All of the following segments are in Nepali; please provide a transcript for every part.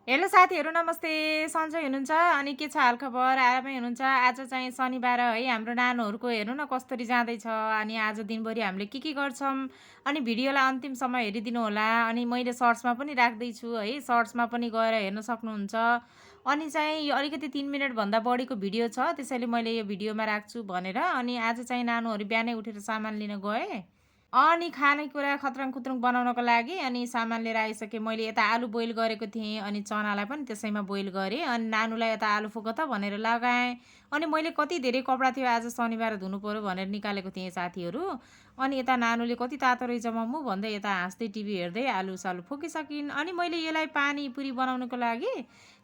हेलो साथीहरू नमस्ते। सन्चै हुनुहुन्छ? अनि के छ हालखबर? आरामै हुनुहुन्छ? आज चाहिँ शनिबार है, हाम्रो नानुहरूको हेर्नु न कसरी जाँदैछ। अनि आज दिनभरि हामीले के गर्छौँ अनि भिडियोलाई अन्तिमसम्म हेरिदिनु होला। अनि मैले सर्ट्समा पनि राख्दैछु है, सर्ट्समा पनि गएर हेर्न सक्नुहुन्छ। अनि चाहिँ यो अलिकति 3 मिनटभन्दा बढीको भिडियो छ, त्यसैले मैले यो भिडियोमा राख्छु भनेर। अनि आज चाहिँ नानुहरू बिहानै उठेर सामान लिन गए। अनि खानेकुरा खत्रङ खुत्रुङ बनाउनको लागि अनि सामान लिएर आइसकेँ। मैले यता आलु बोइल गरेको थिएँ अनि चनालाई पनि त्यसैमा बोइल गरेँ। अनि नानुलाई यता आलु फुक त भनेर लगाएँ। अनि मैले कति धेरै कपडा थियो आज शनिबार धुनु पर्यो भनेर निकालेको थिएँ साथीहरू। अनि यता नानुले कति तातो रहेछ मम्मु भन्दै यता हाँस्दै टिभी हेर्दै आलु सालु फुकिसकिन्। अनि मैले यसलाई पानीपुरी बनाउनको लागि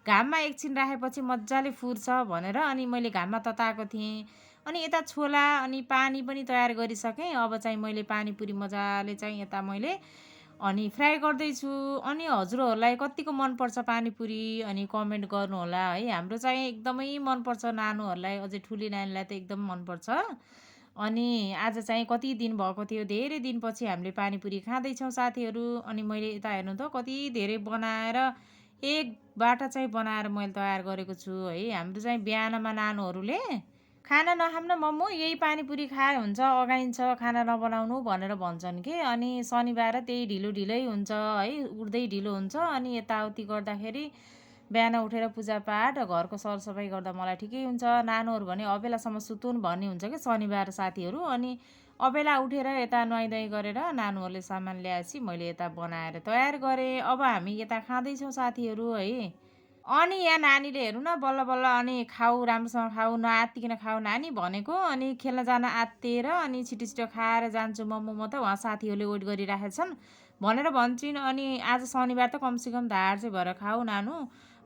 घाममा एकछिन राखेपछि मजाले फुर्छ भनेर अनि मैले घाममा तताएको थिएँ। अनि यता छोला अनि पानी पनि तयार गरिसकेँ। अब चाहिँ मैले पानीपुरी मजाले चाहिँ यता मैले अनि फ्राई गर्दैछु। अनि हजुरहरूलाई कतिको मनपर्छ पानीपुरी अनि कमेन्ट गर्नुहोला है। हाम्रो चाहिँ एकदमै मनपर्छ नानुहरूलाई, अझै ठुली नानीलाई त एकदम मनपर्छ। अनि आज चाहिँ कति दिन भएको थियो, धेरै दिनपछि हामीले पानीपुरी खाँदैछौँ साथीहरू। अनि मैले यता हेर्नु त कति धेरै बनाएर एक बाटा चाहिँ बनाएर मैले तयार गरेको छु है। हाम्रो चाहिँ बिहानमा नानुहरूले खाना नखाऊँ न मम्मु, यही पानीपुरी खाए हुन्छ, अगाइन्छ खाना नबनाउनु भनेर भन्छन् कि। अनि शनिबार त्यही ढिलो ढिलै हुन्छ है, उठ्दै ढिलो हुन्छ। अनि यताउति गर्दाखेरि बिहान उठेर पूजापाठ घरको सरसफाइ गर्दा मलाई ठिकै हुन्छ। नानुहरू भने अबेलासम्म सुतुन् भन्ने हुन्छ कि शनिबार साथीहरू। अनि अबेला उठेर यता नुहाइधुवाइ गरेर नानुहरूले सामान ल्याएपछि मैले यता बनाएर तयार गरेँ। अब हामी यता खाँदैछौँ साथीहरू है। अनि यहाँ नानीले हेर्नु न बल्ल बल्ल अनि खाऊ, राम्रोसँग खाऊ, नआत्तिकिन खाऊ नानी भनेको। अनि खेल्न जान आत्तिएर अनि छिटो छिटो खाएर जान्छु मम्मु म त, उहाँ साथीहरूले वेट गरिराखेका छन् भनेर भन्छन्। अनि आज शनिबार त कमसेकम धार चाहिँ भएर खाऊ नानु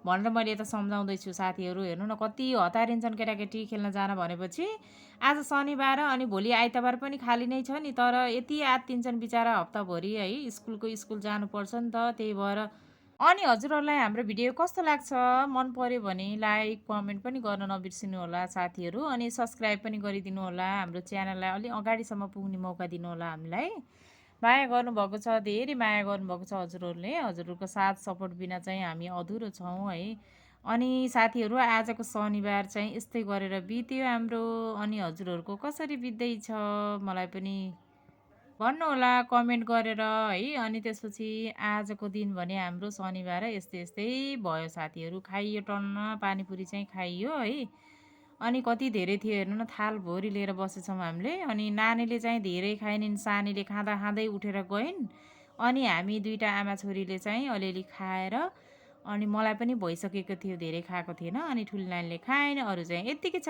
भनेर मैले यता सम्झाउँदैछु साथीहरू। हेर्नु न कति हतारिन्छन् केटाकेटी खेल्न जान भनेपछि। आज शनिबार अनि भोलि आइतबार पनि खाली नै छ नि, तर यति आत्तिन्छन् बिचरा हप्ताभरि है, स्कुल जानुपर्छ नि त, त्यही भएर। अनि हजुरहरूलाई हाम्रो भिडियो कस्तो लाग्छ, मन पर्यो भने लाइक कमेन्ट पनि गर्न नबिर्सिनु होला साथीहरू। अनि सब्सक्राइब पनि गरिदिनु होला, हाम्रो च्यानललाई अलि अगाडिसम्म पुग्ने मौका दिनु होला हामीलाई। माया गर्नुभएको छ, धेरै माया गर्नुभएको छ हजुरहरूले। हजुरहरूको साथ सपोर्ट बिना चाहिँ हामी अधुरो छौँ है। अनि साथीहरू आजको शनिबार चाहिँ यस्तै गरेर बित्यो हाम्रो। अनि हजुरहरूको कसरी बित्दैछ मलाई पनि भन्नुहोला कमेन्ट गरेर है। अनि त्यसपछि आजको दिन भने हाम्रो शनिबार यस्तै यस्तै भयो साथीहरू। खाइयो टन्न पानीपुरी चाहिँ खाइयो है। अनि कति धेरै थियो हेर्नु न, थालभरि लिएर बसेछौँ हामीले। अनि नानीले चाहिँ धेरै खाएनिन्, सानीले खाँदा खाँदै उठेर गइन्। अनि हामी दुईटा आमा छोरीले चाहिँ अलिअलि खाएर अनि मलाई पनि भइसकेको थियो, धेरै खाएको थिएन। अनि ठुली नानीले खाएन, अरू चाहिँ यत्तिकै छ।